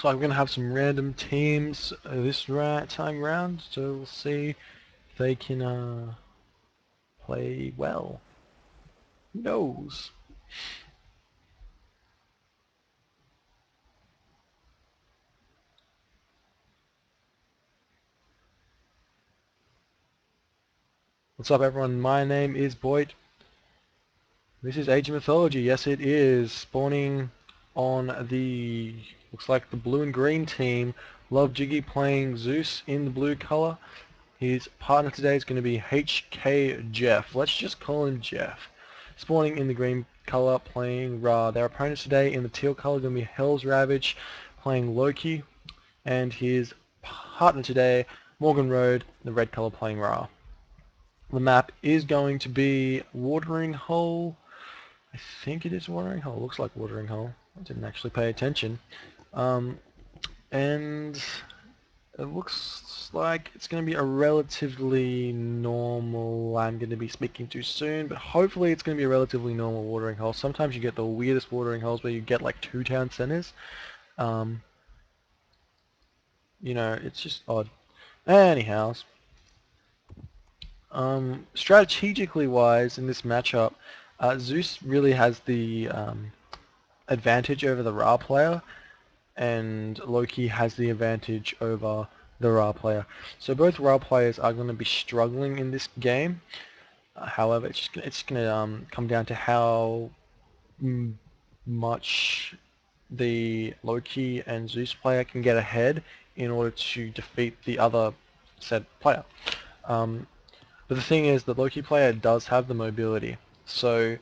looks like we're going to have some random teams this time round, so we'll see if they can play well. Who knows? What's up, everyone? My name is BoIt. This is Age of Mythology. Yes, it is. Spawning on the, looks like the blue and green team. Love Jiggy playing Zeus in the blue color. His partner today is going to be HK Jeff. Let's just call him Jeff. Spawning in the green color, playing Ra. Their opponents today in the teal color are going to be HellsRavage playing Loki, and his partner today, Morgenrodee, the red color, playing Ra. The map is going to be Watering Hole. I think it is Watering Hole. Looks like Watering Hole. I didn't actually pay attention. And it looks like it's going to be a relatively normal, I'm going to be speaking too soon, but hopefully it's going to be a relatively normal watering hole. Sometimes you get the weirdest watering holes where you get like 2 town centers. You know, it's just odd. Anyhow, strategically wise in this matchup, Zeus really has the advantage over the Ra player, and Loki has the advantage over the Ra player. So both Ra players are going to be struggling in this game. However, it's going to come down to how much the Loki and Zeus player can get ahead in order to defeat the other said player. But the thing is, the Loki player does have the mobility. So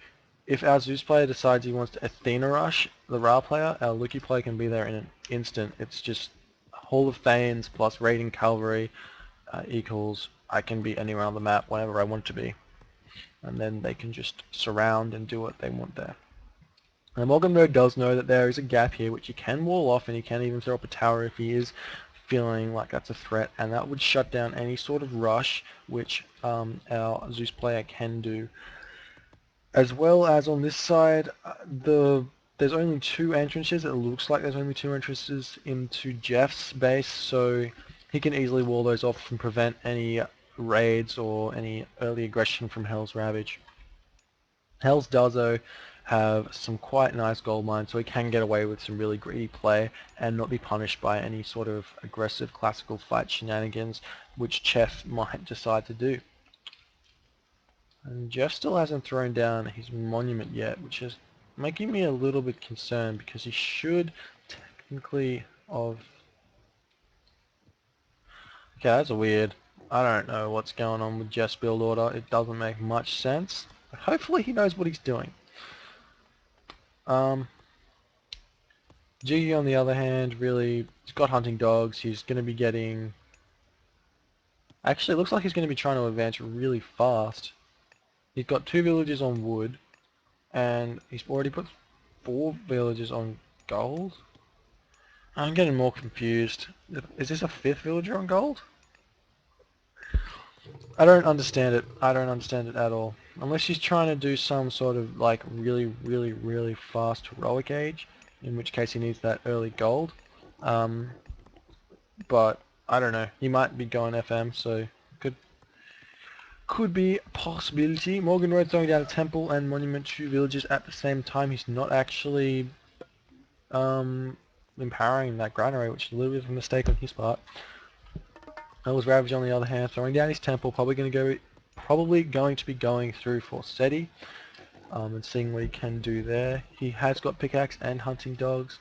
if our Zeus player decides he wants to Athena rush the Ra player, our Loki player can be there in an instant. It's just Hall of Thanes plus raiding cavalry equals I can be anywhere on the map whenever I want to be. And then they can just surround and do what they want there. Now Morgenrodee does know that there is a gap here which he can wall off, and he can even throw up a tower if he is feeling like that's a threat, and that would shut down any sort of rush which our Zeus player can do. As well as on this side, there's only 2 entrances. It looks like there's only 2 entrances into Jeff's base, so he can easily wall those off and prevent any raids or any early aggression from HellsRavage. Hells does though have some quite nice gold mines, so he can get away with some really greedy play and not be punished by any sort of aggressive classical fight shenanigans which Chef might decide to do. And Jeff still hasn't thrown down his monument yet, which is making me a little bit concerned because he should technically have... Okay, that's weird. I don't know what's going on with Jeff's build order. It doesn't make much sense. But hopefully he knows what he's doing. Jiggy, on the other hand, really, he's got hunting dogs. He's going to be getting... Actually, it looks like he's going to be trying to advance really fast. He's got 2 villages on wood, and he's already put 4 villages on gold. I'm getting more confused. Is this a 5th villager on gold? I don't understand it. I don't understand it at all. Unless he's trying to do some sort of like really fast heroic age, in which case he needs that early gold. But I don't know. He might be going FM, so could be a possibility. Morgenrodee throwing down a temple and monument 2 villages at the same time. He's not actually empowering that granary, which is a little bit of a mistake on his part. HellsRavage on the other hand, throwing down his temple, probably going to be going through for Seti, and seeing what he can do there. He has got pickaxe and hunting dogs,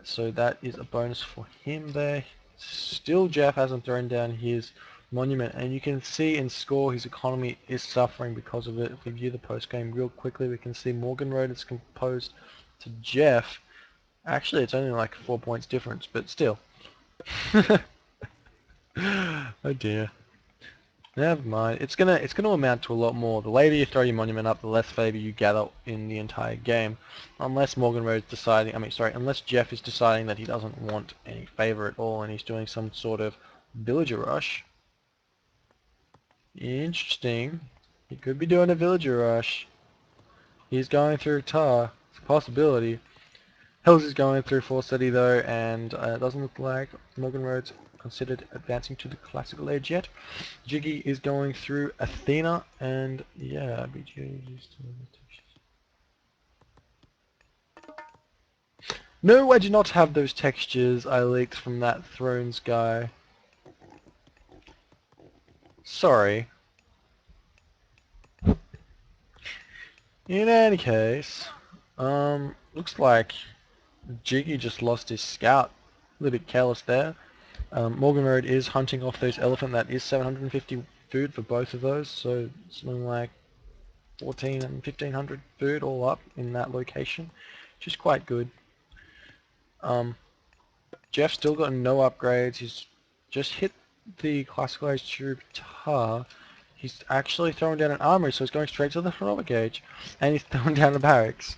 so that is a bonus for him there. Still, Jeff hasn't thrown down his monument, and you can see in score his economy is suffering because of it. If we view the post game real quickly, we can see Morgenrodee is composed to Jeff. Actually, it's only like 4 points difference, but still. Oh dear. Never mind. It's gonna amount to a lot more. The later you throw your monument up, the less favor you gather in the entire game. Unless Morgenrodee is deciding, unless Jeff is deciding that he doesn't want any favor at all and he's doing some sort of villager rush. Interesting. He could be doing a villager rush. He's going through Tar. It's a possibility. Hells is going through 4 city though, and it doesn't look like Morgenrod's considered advancing to the classical age yet. Jiggy is going through Athena, and yeah, BGA used to... No, I do not have those textures I leaked from that Thrones guy. Sorry. In any case, looks like Jiggy just lost his scout. A little bit careless there. Morgenrode is hunting off those elephant. That is 750 food for both of those, so something like 14 and 1500 food all up in that location, which is quite good. Jeff's still got no upgrades. He's just hit the classical age trooper. He's actually throwing down an armory, so he's going straight to the heroic age, and he's throwing down a barracks.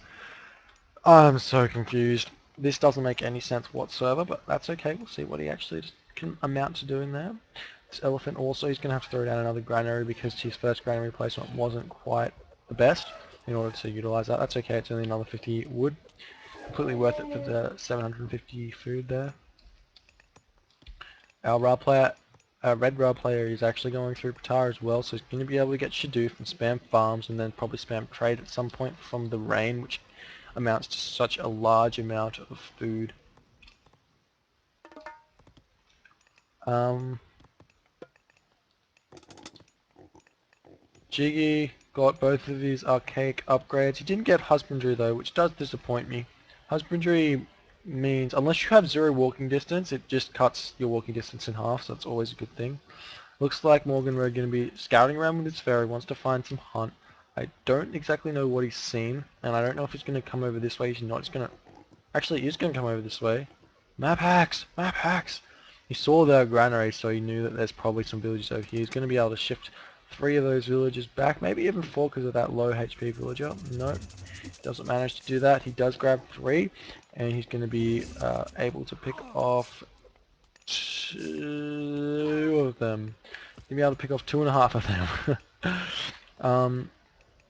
I'm so confused. This doesn't make any sense whatsoever, but that's okay. We'll see what he actually can amount to doing there. This elephant also, he's going to have to throw down another granary because his first granary replacement wasn't quite the best in order to utilize that. That's okay. It's only another 50 wood. Completely worth it for the 750 food there. Our red rail player is actually going through Patar as well, so he's going to be able to get Shadoof and spam farms and then probably spam trade at some point from the rain, which amounts to such a large amount of food. Jiggy got both of his archaic upgrades. He didn't get husbandry though, which does disappoint me. Husbandry means unless you have 0 walking distance, it just cuts your walking distance in half, so that's always a good thing. Looks like Morgenrode going to be scouting around with his ferry, wants to find some hunt. I don't exactly know what he's seen, and I don't know if he's going to come over this way. He's not. He's going to... Actually, he is going to come over this way. Map hacks! Map hacks! He saw the granary, so he knew that there's probably some villages over here. He's going to be able to shift 3 of those villagers back, maybe even 4 because of that low HP villager. No, doesn't manage to do that. He does grab 3, and he's going to be able to pick off 2 of them. He'll be able to pick off 2.5 of them.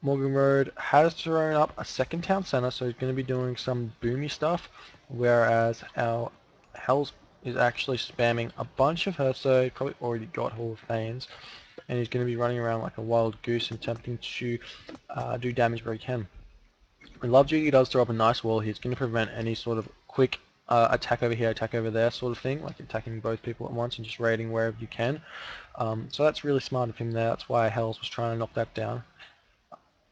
Morgenrode has thrown up a second town center, so he's going to be doing some boomy stuff, whereas our Hells is actually spamming a bunch of her, so he's probably already got Hall of Thanes, and he's going to be running around like a wild goose and attempting to do damage where he can. When Love Jiggy does throw up a nice wall here, it's going to prevent any sort of quick attack over here, attack over there sort of thing, like attacking both people at once and just raiding wherever you can. So that's really smart of him there. That's why Hells was trying to knock that down.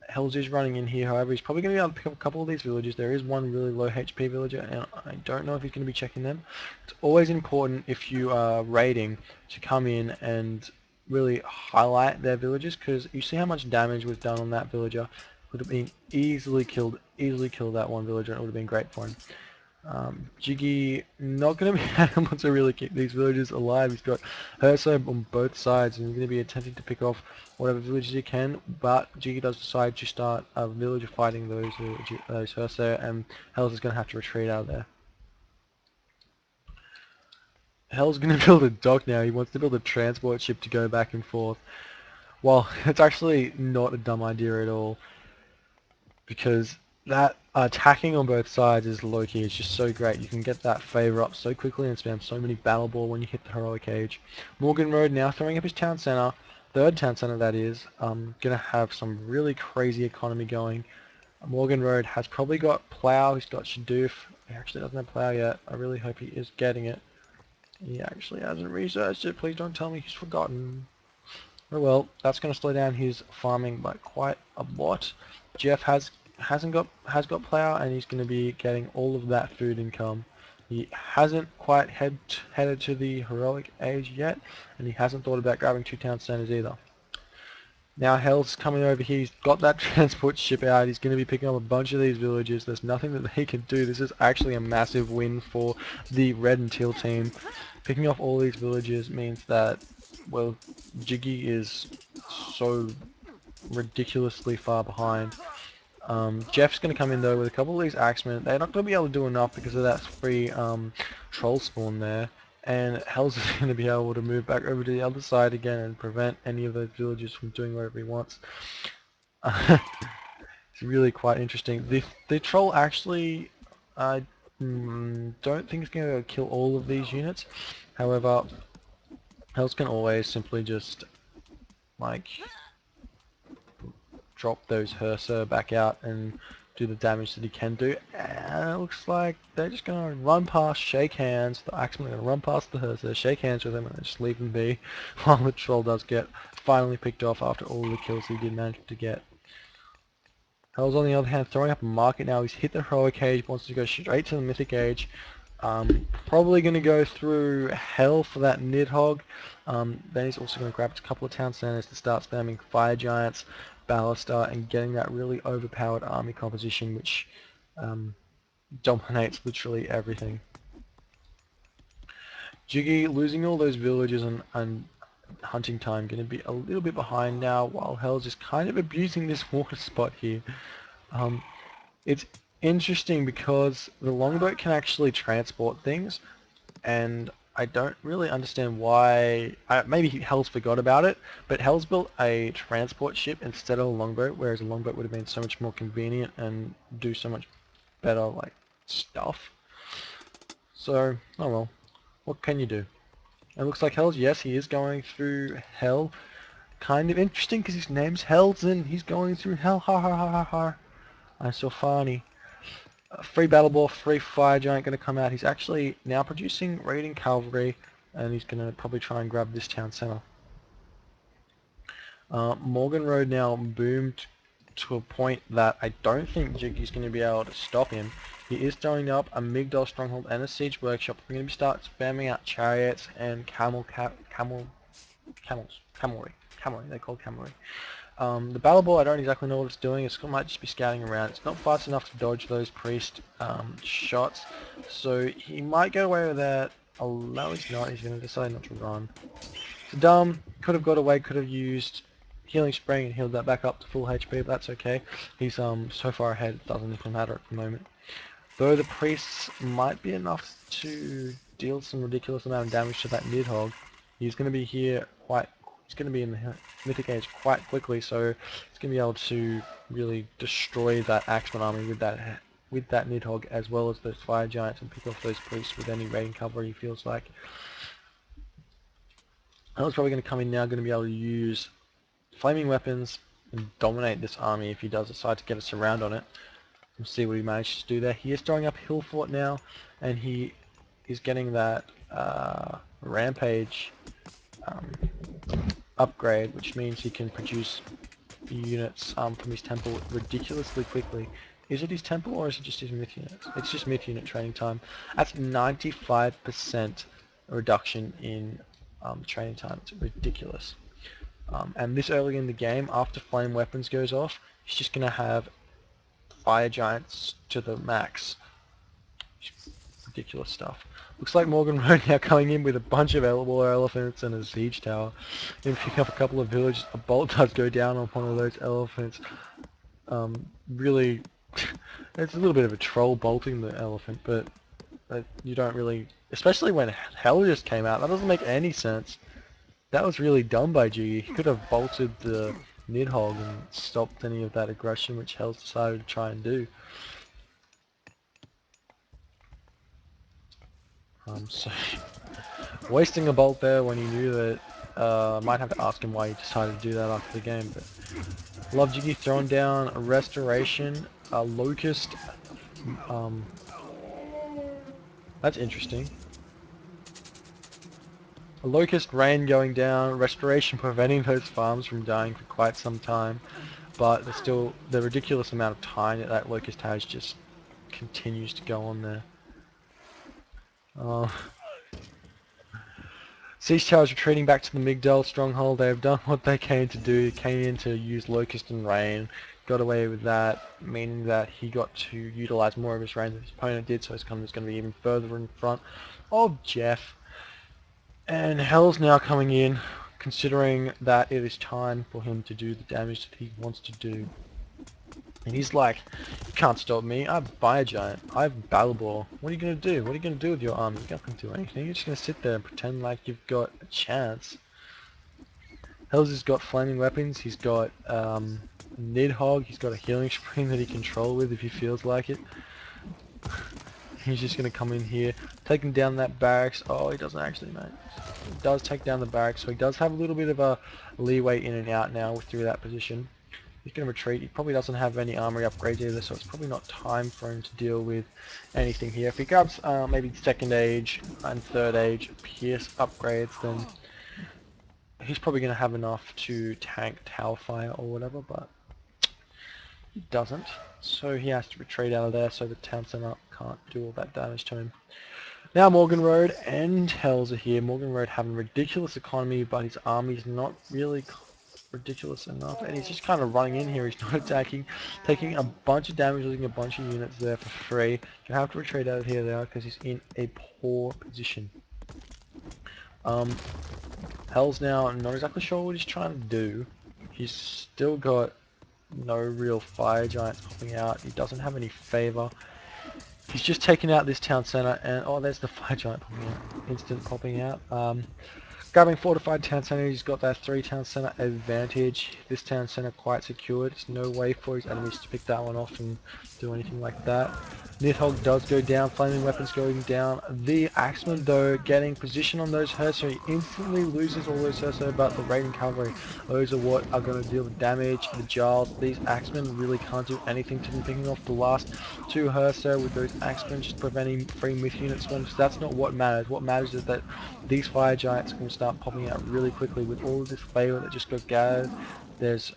Hells is running in here, however, he's probably going to be able to pick up a couple of these villages. There is one really low HP villager, and I don't know if he's going to be checking them. It's always important if you are raiding to come in and really highlight their villages, because you see how much damage was done on that villager. Would have been easily killed that one villager, and it would have been great for him. Jiggy not going to be able to really keep these villagers alive. He's got Urso on both sides, and he's going to be attempting to pick off whatever villages he can, but Jiggy does decide to start a villager fighting those Urso, and Hells is going to have to retreat out of there. Hell's going to build a dock now. He wants to build a transport ship to go back and forth. Well, it's actually not a dumb idea at all, because that attacking on both sides is low-key. It's just so great. You can get that favor up so quickly and spam so many battle ball when you hit the heroic age. Morgenrode now throwing up his town center, third town center that is, gonna have some really crazy economy going. Morgenrode has probably got plow. He's got Shadoof. He actually doesn't have plow yet. I really hope he is getting it. He actually hasn't researched it. Please don't tell me he's forgotten. Oh well, that's going to slow down his farming by quite a lot. Jeff has got plow, and he's going to be getting all of that food income. He hasn't quite headed to the heroic age yet, and he hasn't thought about grabbing 2 town centers either. Now Hell's coming over here. He's got that transport ship out. He's going to be picking up a bunch of these villages. There's nothing that he can do. This is actually a massive win for the red and teal team. Picking off all these villages means that, well, Jiggy is so ridiculously far behind. Jeff's going to come in though with a couple of these axemen. They're not going to be able to do enough because of that free troll spawn there. And Hells is going to be able to move back over to the other side again and prevent any of those villagers from doing whatever he wants. It's really quite interesting. The troll actually don't think it's going to kill all of these units. However, Hells can always simply just like drop those Hersa back out and do the damage that he can do. And it looks like they're just going to run past, shake hands. The Axemen are going to run past the Hersa, shake hands with him, and just leave him be while the Troll does get finally picked off after all the kills he did manage to get. Hells on the other hand throwing up a market now. He's hit the heroic age, wants to go straight to the mythic age. Probably going to go through Hell for that Nidhogg. Then he's also going to grab a couple of town centers to start spamming Fire Giants, Ballista, and getting that really overpowered army composition which dominates literally everything. Jiggy losing all those villages and hunting time, going to be a little bit behind now, while Hell's is kind of abusing this water spot here. It's interesting because the longboat can actually transport things, and I don't really understand why. Maybe Hell's forgot about it, but Hell's built a transport ship instead of a longboat, whereas a longboat would have been so much more convenient and do so much better like stuff. So, oh well, what can you do? It looks like Hell's, yes, he is going through Hell. Kind of interesting because his name's Hells and he's going through Hell. Ha ha ha ha ha. That's so funny. Free Battle Ball, free Fire Giant going to come out. He's actually now producing raiding cavalry, and he's going to probably try and grab this town center. Morgenrodee now boomed to a point that I don't think Jiggy's going to be able to stop him. He is throwing up a Migdol stronghold and a siege workshop. We're going to start spamming out chariots and camelry. They're called camelry. The battle ball, I don't exactly know what it's doing. It might just be scouting around. It's not fast enough to dodge those priest shots, so he might get away with that. Oh, no, he's not. He's going to decide not to run. So dumb. Could have got away. Could have used healing spring and healed that back up to full HP, but that's okay. He's so far ahead, it doesn't even matter at the moment. Though the priests might be enough to deal some ridiculous amount of damage to that Nidhogg, he's going to be here he's going to be in the mythic age quite quickly, so he's going to be able to really destroy that Axeman army with that Nidhogg, as well as those Fire Giants, and pick off those priests with any raiding cover he feels like. He's probably going to come in now, going to be able to use flaming weapons and dominate this army if he does decide to get a surround on it. We'll see what he manages to do there. He is throwing up Hill Fort now, and he is getting that Rampage upgrade, which means he can produce units from his temple ridiculously quickly. Is it his temple or is it just his myth units? It's just myth unit training time. That's 95% reduction in training time. It's ridiculous. And this early in the game, after flame weapons goes off, he's just going to have fire giants to the max. Ridiculous stuff. Looks like Morgenrodee now coming in with a bunch of war elephants and a siege tower. Gonna pick up a couple of villages. A bolt does go down on one of those elephants. Really, it's a little bit of a troll bolting the elephant, but you don't really, especially when Hell just came out, that doesn't make any sense. That was really dumb by Jiggy. He could have bolted the Nidhogg and stopped any of that aggression which Hell's decided to try and do. So wasting a bolt there when he knew that, might have to ask him why he decided to do that after the game, but love Jiggy throwing down a restoration, a locust, that's interesting. A locust rain going down, restoration preventing those farms from dying for quite some time, but there's still the ridiculous amount of time that locust has just continues to go on there. Siege Towers retreating back to the Migdol stronghold. They've done what they came to do. Came in to use Locust and Rain. Got away with that, meaning that he got to utilize more of his rain than his opponent did, so his coming is going to be even further in front of Jeff. And Hell's now coming in, considering that it is time for him to do the damage that he wants to do. And he's like, you can't stop me, I have Fire Giant, I have Battle Ball. What are you going to do? What are you going to do with your army? You're not going to do anything, you're just going to sit there and pretend like you've got a chance. Hells has got flaming weapons, he's got Nidhogg, he's got a healing spring that he can control with if he feels like it. He's just going to come in here, taking down that barracks. Oh, he doesn't actually, mate. He does take down the barracks, so he does have a little bit of a leeway in and out now through that position. He's going to retreat. He probably doesn't have any armory upgrades either, so it's probably not time for him to deal with anything here. If he grabs maybe second age and third age pierce upgrades, then he's probably going to have enough to tank tower fire or whatever, but he doesn't. So he has to retreat out of there so the town center can't do all that damage to him. Now Morgenrodee and Hells are here. Morgenrodee having ridiculous economy, but his army's not really ridiculous enough, and he's just kind of running in here. He's not attacking, taking a bunch of damage, losing a bunch of units there for free. Gonna have to retreat out of here now because he's in a poor position. Hell's now not exactly sure what he's trying to do. He's still got no real fire giants popping out. He doesn't have any favor. He's just taken out this town center, and oh, there's the fire giant popping out. Instant popping out. Grabbing fortified town center, he's got that 3 town center advantage. This town center quite secured. There's no way for his enemies to pick that one off and do anything like that. Nidhogg does go down, flaming weapons going down. The Axeman though getting position on those Hurts, so he instantly loses all those Hurts, but the Raiden cavalry, those are what are going to deal the damage. The Giles, these Axemen really can't do anything to them, picking off the last 2 Hurts with those Axemen just preventing free myth unit swarms. That's not what matters. What matters is that these fire giants can start popping out really quickly with all of this flavor that just got gathered. There's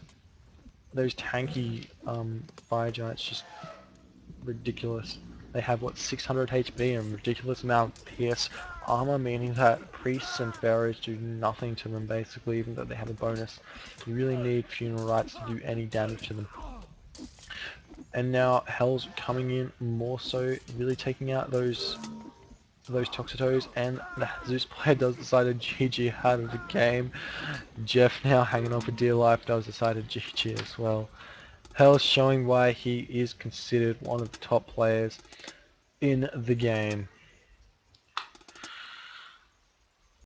those tanky fire giants just ridiculous. They have what 600 HP and ridiculous amount of pierce armor, meaning that priests and pharaohs do nothing to them basically, even though they have a bonus. You really need funeral rites to do any damage to them. And now Hell's coming in more so, really taking out those Toxotos, and the Zeus player does decide to GG out of the game. Jeff, now hanging on for dear life, does decide to GG as well. Hell's showing why he is considered one of the top players in the game.